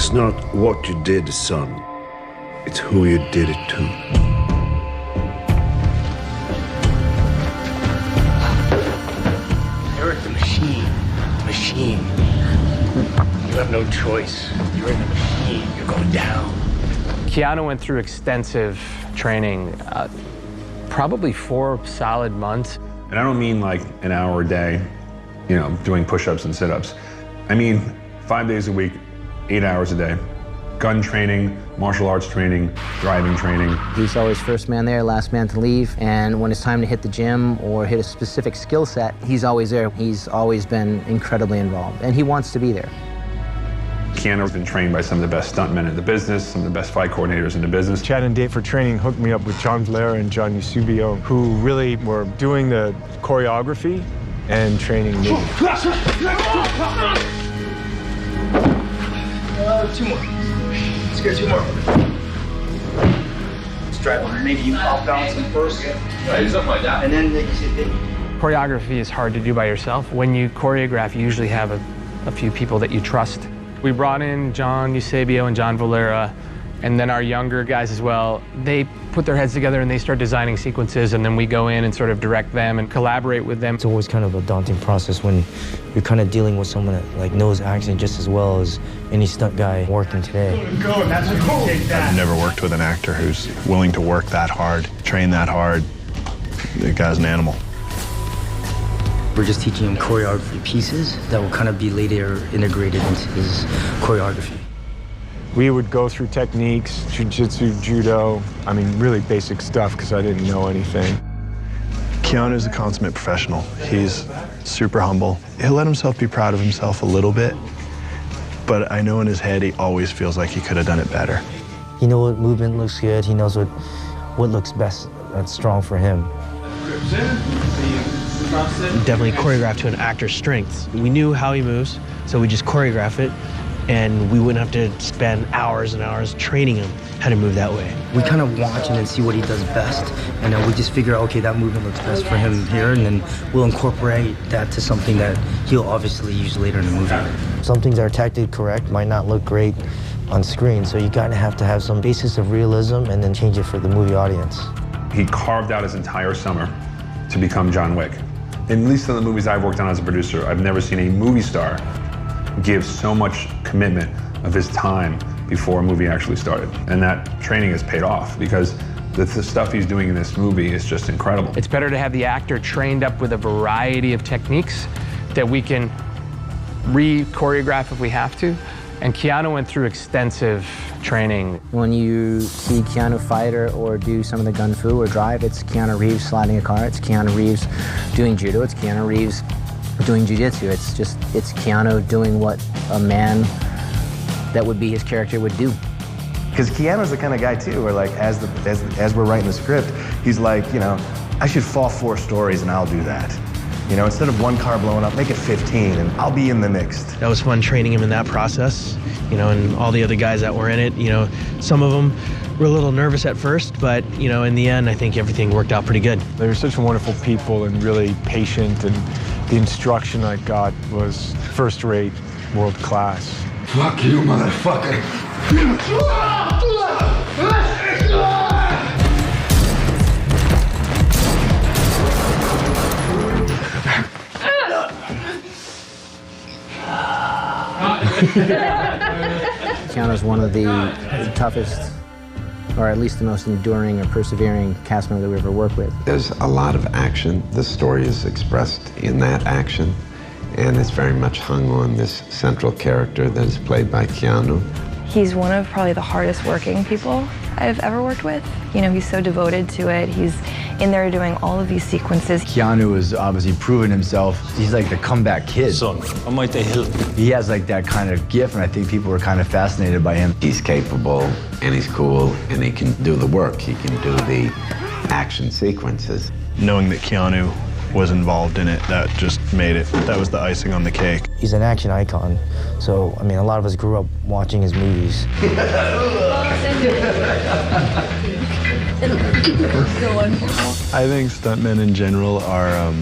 It's not what you did, son. It's who you did it to. Eric, the machine. Machine. You have no choice. You're in the machine. You're going down. Keanu went through extensive training, probably 4 solid months. And I don't mean like an hour a day, you know, doing push-ups and sit-ups. I mean 5 days a week, 8 hours a day. Gun training, martial arts training, driving training. He's always first man there, last man to leave. And when it's time to hit the gym or hit a specific skill set, he's always there. He's always been incredibly involved, and he wants to be there. Keanu's been trained by some of the best stuntmen in the business, some of the best fight coordinators in the business. Chad and Dave for training hooked me up with John Valera and John Eusebio, who really were doing the choreography and training me. 2 more. Let's get 2 more. Let's try one. Maybe you off balance him first. Yeah, something like that. And then you see. Choreography is hard to do by yourself. When you choreograph, you usually have a few people that you trust. We brought in John Eusebio and John Valera, and then our younger guys as well. They put their heads together and they start designing sequences, and then we go in and sort of direct them and collaborate with them. It's always kind of a daunting process when you're kind of dealing with someone that like knows action just as well as any stunt guy working today. Go, and that's what you take that. I've never worked with an actor who's willing to work that hard, train that hard. The guy's an animal. We're just teaching him choreography pieces that will kind of be later integrated into his choreography. We would go through techniques, jiu-jitsu, judo, I mean, really basic stuff because I didn't know anything. Keanu's a consummate professional. He's super humble. He'll let himself be proud of himself a little bit, but I know in his head he always feels like he could have done it better. He knows what movement looks good. He knows what looks best, that's strong for him. Definitely choreographed to an actor's strengths. We knew how he moves, so we just choreograph it, and we wouldn't have to spend hours and hours training him how to move that way. We kind of watch and then see what he does best, and then we just figure out, okay, that movement looks best for him here, and then we'll incorporate that to something that he'll obviously use later in the movie. Some things are tactically correct, might not look great on screen, so you gotta have to have some basis of realism and then change it for the movie audience. He carved out his entire summer to become John Wick. At least in the movies I've worked on as a producer, I've never seen a movie star give so much commitment of his time before a movie actually started. And that training has paid off because the stuff he's doing in this movie is just incredible. It's better to have the actor trained up with a variety of techniques that we can re-choreograph if we have to. And Keanu went through extensive training. When you see Keanu fight or do some of the gun fu or drive, it's Keanu Reeves sliding a car, it's Keanu Reeves doing judo, it's Keanu Reeves doing jiu-jitsu. It's Keanu doing what a man that would be his character would do. Because Keanu's the kind of guy too, where like as we're writing the script, he's like, you know, I should fall 4 stories and I'll do that. You know, instead of 1 car blowing up, make it 15 and I'll be in the mix. That was fun training him in that process, you know, and all the other guys that were in it, you know, some of them were a little nervous at first, but, you know, in the end, I think everything worked out pretty good. They were such wonderful people and really patient, and the instruction I got was first-rate, world-class. Fuck you, motherfucker. Keanu's one of the toughest, or at least the most enduring or persevering cast member that we ever worked with. There's a lot of action. The story is expressed in that action, and it's very much hung on this central character that is played by Keanu. He's one of probably the hardest working people I've ever worked with. You know, he's so devoted to it. He's in there doing all of these sequences. Keanu has obviously proven himself. He's like the comeback kid. Son, I might help. He has like that kind of gift, and I think people were kind of fascinated by him. He's capable, and he's cool, and he can do the work. He can do the action sequences. Knowing that Keanu was involved in it, that just made it, that was the icing on the cake. He's an action icon, so, I mean, a lot of us grew up watching his movies. I think stuntmen in general are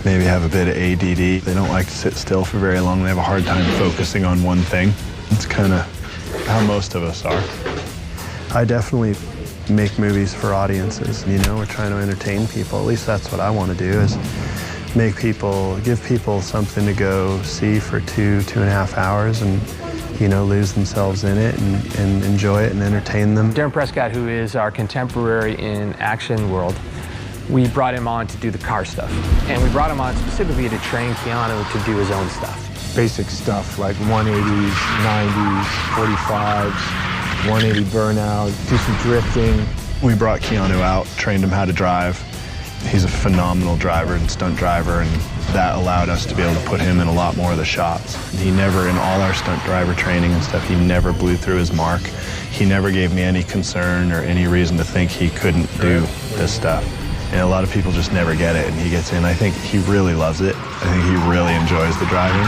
maybe have a bit of ADD. They don't like to sit still for very long. They have a hard time focusing on one thing. It's kind of how most of us are. I definitely make movies for audiences, you know, we're trying to entertain people. At least that's what I want to do, is give people something to go see for 2.5 hours and, you know, lose themselves in it and enjoy it and entertain them. Darren Prescott, who is our contemporary in action world, we brought him on to do the car stuff. And we brought him on specifically to train Keanu to do his own stuff. Basic stuff like 180s, 90s, 45s, 180 burnout, do some drifting. We brought Keanu out, trained him how to drive. He's a phenomenal driver and stunt driver, and that allowed us to be able to put him in a lot more of the shots. He never, in all our stunt driver training and stuff, he never blew through his mark. He never gave me any concern or any reason to think he couldn't do this stuff. And a lot of people just never get it, and he gets in. I think he really loves it. I think he really enjoys the driving.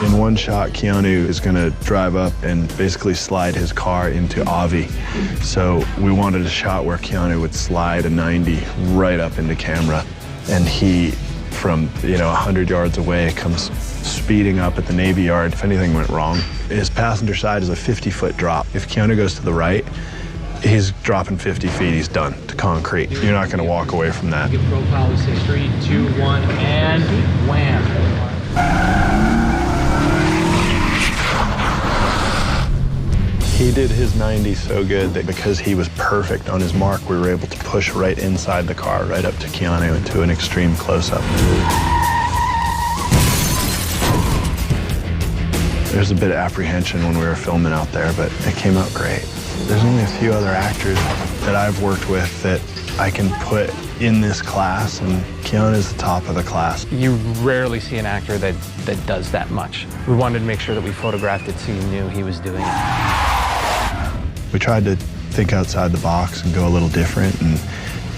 In one shot, Keanu is going to drive up and basically slide his car into Avi. So we wanted a shot where Keanu would slide a 90 right up into camera. And he, from 100 yards away, comes speeding up at the Navy Yard if anything went wrong. His passenger side is a 50-foot drop. If Keanu goes to the right, he's dropping 50 feet, he's done to concrete. You're not going to walk away from that. Profile, we say 3, 2, 1, and wham. He did his 90 so good that because he was perfect on his mark, we were able to push right inside the car, right up to Keanu into an extreme close-up. There's a bit of apprehension when we were filming out there, but it came out great. There's only a few other actors that I've worked with that I can put in this class, and Keanu is the top of the class. You rarely see an actor that does that much. We wanted to make sure that we photographed it so you knew he was doing it. We tried to think outside the box and go a little different, and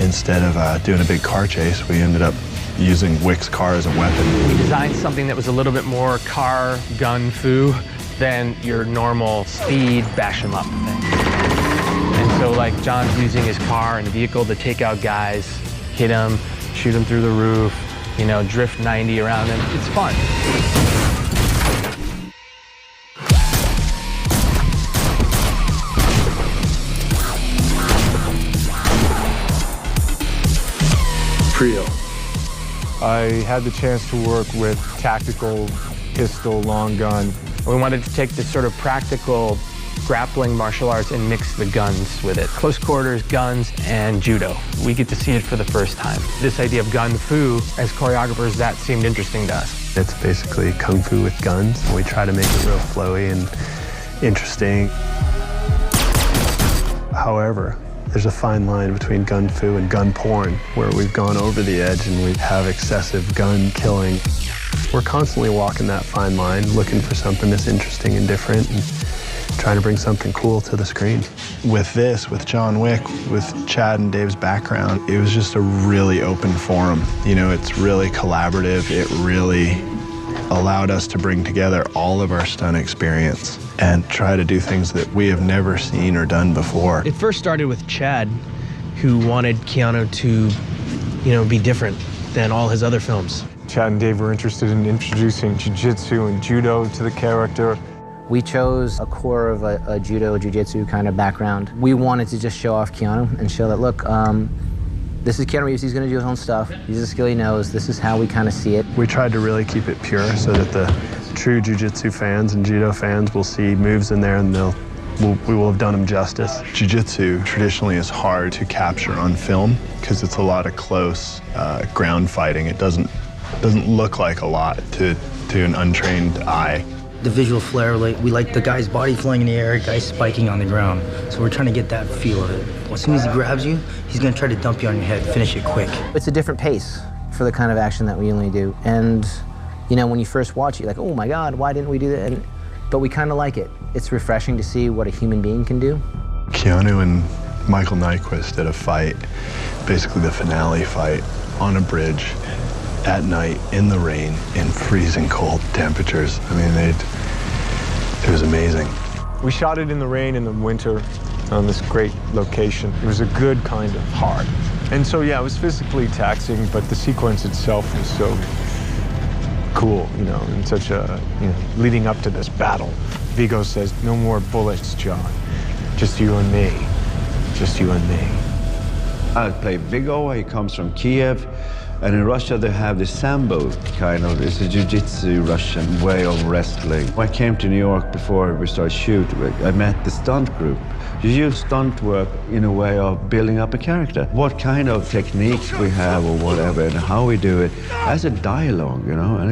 instead of doing a big car chase, we ended up using Wick's car as a weapon. We designed something that was a little bit more car, gun, foo than your normal speed, bash 'em up thing. And so like John's using his car and the vehicle to take out guys, hit them, shoot them through the roof, drift 90 around them. It's fun. Trio. I had the chance to work with tactical pistol, long gun. We wanted to take this sort of practical grappling martial arts and mix the guns with it. Close quarters, guns, and judo. We get to see it for the first time. This idea of gun fu, as choreographers, that seemed interesting to us. It's basically kung fu with guns. We try to make it real flowy and interesting. However, there's a fine line between gun fu and gun porn, where we've gone over the edge and we have excessive gun killing. We're constantly walking that fine line, looking for something that's interesting and different, and trying to bring something cool to the screen. With this, with John Wick, with Chad and Dave's background, it was just a really open forum. It's really collaborative. It really allowed us to bring together all of our stunt experience and try to do things that we have never seen or done before. It first started with Chad, who wanted Keanu to, be different than all his other films. Chad and Dave were interested in introducing jiu-jitsu and judo to the character. We chose a core of a judo, jiu-jitsu kind of background. We wanted to just show off Keanu and show that, look, this is Keanu Reeves, he's gonna do his own stuff. He's a skill he knows, this is how we kind of see it. We tried to really keep it pure so that the true jiu-jitsu fans and judo fans will see moves in there and we will have done them justice. Jiu-jitsu traditionally is hard to capture on film because it's a lot of close ground fighting. It doesn't look like a lot to an untrained eye. The visual flair, we like the guy's body flying in the air, guys spiking on the ground. So we're trying to get that feel of it. As soon as he grabs you, he's gonna try to dump you on your head, finish it quick. It's a different pace for the kind of action that we only do. And, when you first watch it, you're like, oh my God, why didn't we do that? But we kind of like it. It's refreshing to see what a human being can do. Keanu and Michael Nyquist did a fight, basically the finale fight, on a bridge at night in the rain in freezing cold temperatures. I mean, it was amazing. We shot it in the rain in the winter on this great location. It was a good kind of hard. And so, yeah, it was physically taxing, but the sequence itself was so cool, you know, and such a, you know, leading up to this battle. Viggo says, no more bullets, John. Just you and me. Just you and me. I play Viggo. He comes from Kiev. And in Russia, they have the Sambo kind of, it's a jiu-jitsu Russian way of wrestling. When I came to New York before we started shooting, I met the stunt group. You use stunt work in a way of building up a character. What kind of techniques we have or whatever and how we do it as a dialogue, you know? And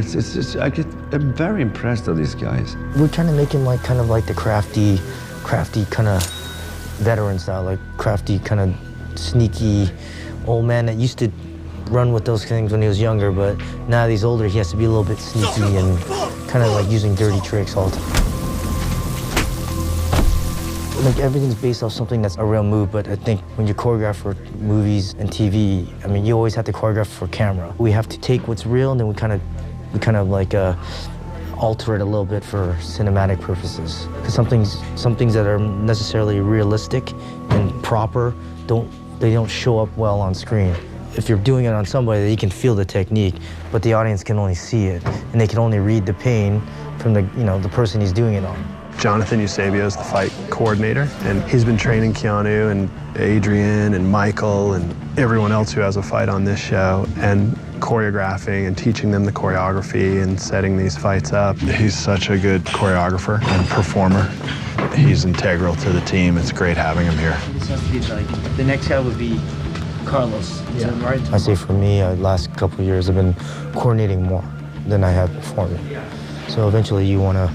I'm very impressed with these guys. We're trying to make him like kind of like the crafty kind of veteran style, like crafty kind of sneaky old man that used to run with those things when he was younger, but now that he's older, he has to be a little bit sneaky and kind of like using dirty tricks all the time. Like everything's based off something that's a real move, but I think when you choreograph for movies and TV, I mean, you always have to choreograph for camera. We have to take what's real and then we kind of like alter it a little bit for cinematic purposes. Because some things that are necessarily realistic and proper they don't show up well on screen. If you're doing it on somebody, you can feel the technique, but the audience can only see it, and they can only read the pain from the person he's doing it on. Jonathan Eusebio is the fight coordinator, and he's been training Keanu and Adrian and Michael and everyone else who has a fight on this show, and choreographing and teaching them the choreography and setting these fights up. He's such a good choreographer and performer. He's integral to the team. It's great having him here. This has to be like, the next guy would be Carlos. Yeah. Right? I say for me, last couple of years, I've been coordinating more than I have performing. So eventually you want to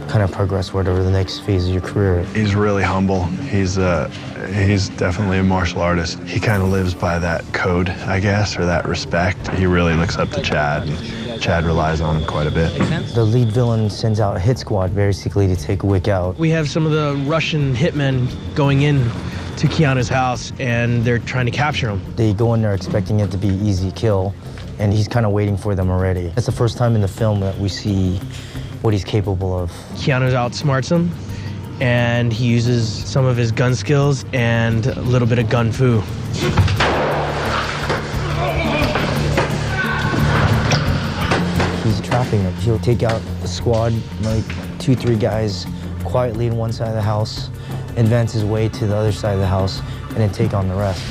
kind of progress whatever the next phase of your career is. He's really humble. He's definitely a martial artist. He kind of lives by that code, I guess, or that respect. He really looks up to Chad, and Chad relies on him quite a bit. The lead villain sends out a hit squad basically to take Wick out. We have some of the Russian hitmen going in to Keanu's house, and they're trying to capture him. They go in there expecting it to be easy kill, and he's kind of waiting for them already. It's the first time in the film that we see what he's capable of. Keanu outsmarts him, and he uses some of his gun skills and a little bit of gun fu. He's trapping them. He'll take out a squad, like 2-3 guys, quietly in one side of the house, advance his way to the other side of the house, and then take on the rest.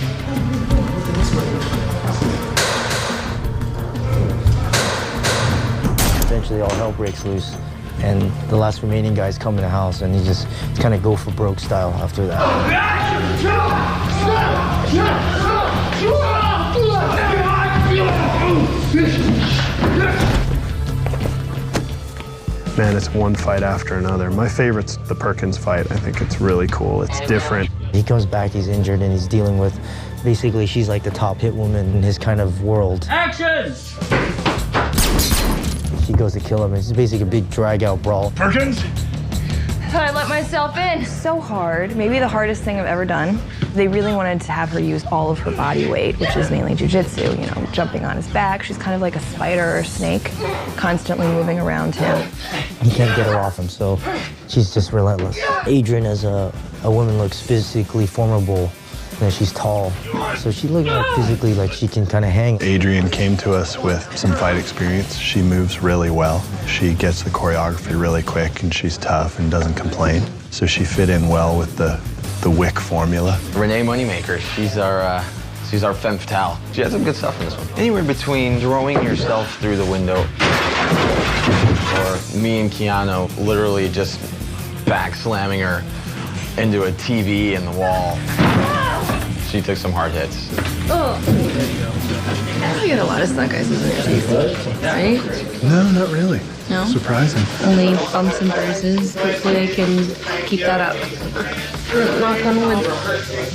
Eventually all hell breaks loose, and the last remaining guys come in the house, and he just kind of go for broke style after that. Man, it's one fight after another. My favorite's the Perkins fight. I think it's really cool. It's different. He comes back, he's injured, and he's dealing with, basically, she's like the top hit woman in his kind of world. Action! She goes to kill him, and it's basically a big drag-out brawl. Perkins? I thought I let myself in. So hard. Maybe the hardest thing I've ever done. They really wanted to have her use all of her body weight, which is mainly jiu-jitsu, you know, jumping on his back. She's kind of like a spider or snake, constantly moving around him. He can't get her off him, so she's just relentless. Adrian, as a woman, looks physically formidable. You know, she's tall, so she looks like physically like she can kind of hang. Adrian came to us with some fight experience. She moves really well. She gets the choreography really quick, and she's tough and doesn't complain. So she fit in well with the Wick formula. Renee Moneymaker, she's our femme fatale. She had some good stuff in this one. Anywhere between throwing yourself through the window or me and Keanu literally just back slamming her into a TV in the wall. She took some hard hits. Oh. You get a lot of stunt guys in there, Jason, right? No, not really. No? Surprising. Only bumps and bruises. Hopefully I can keep that up. Knock on wood.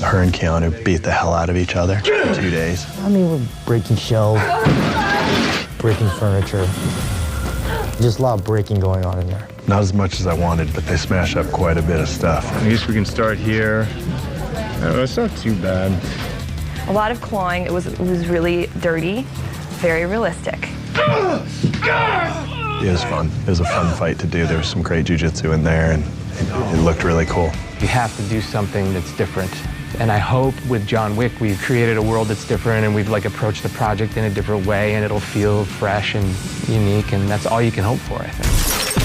Her and Keanu beat the hell out of each other for 2 days. I mean, we're breaking shelves, breaking furniture. Just a lot of breaking going on in there. Not as much as I wanted, but they smash up quite a bit of stuff. I guess we can start here. Oh, it's not too bad. A lot of clawing. It was really dirty, very realistic. It was fun. It was a fun fight to do. There was some great jiu-jitsu in there, and it looked really cool. You have to do something that's different, And I hope with John Wick, we've created a world that's different and we've like approached the project in a different way and it'll feel fresh and unique, and that's all you can hope for, I think.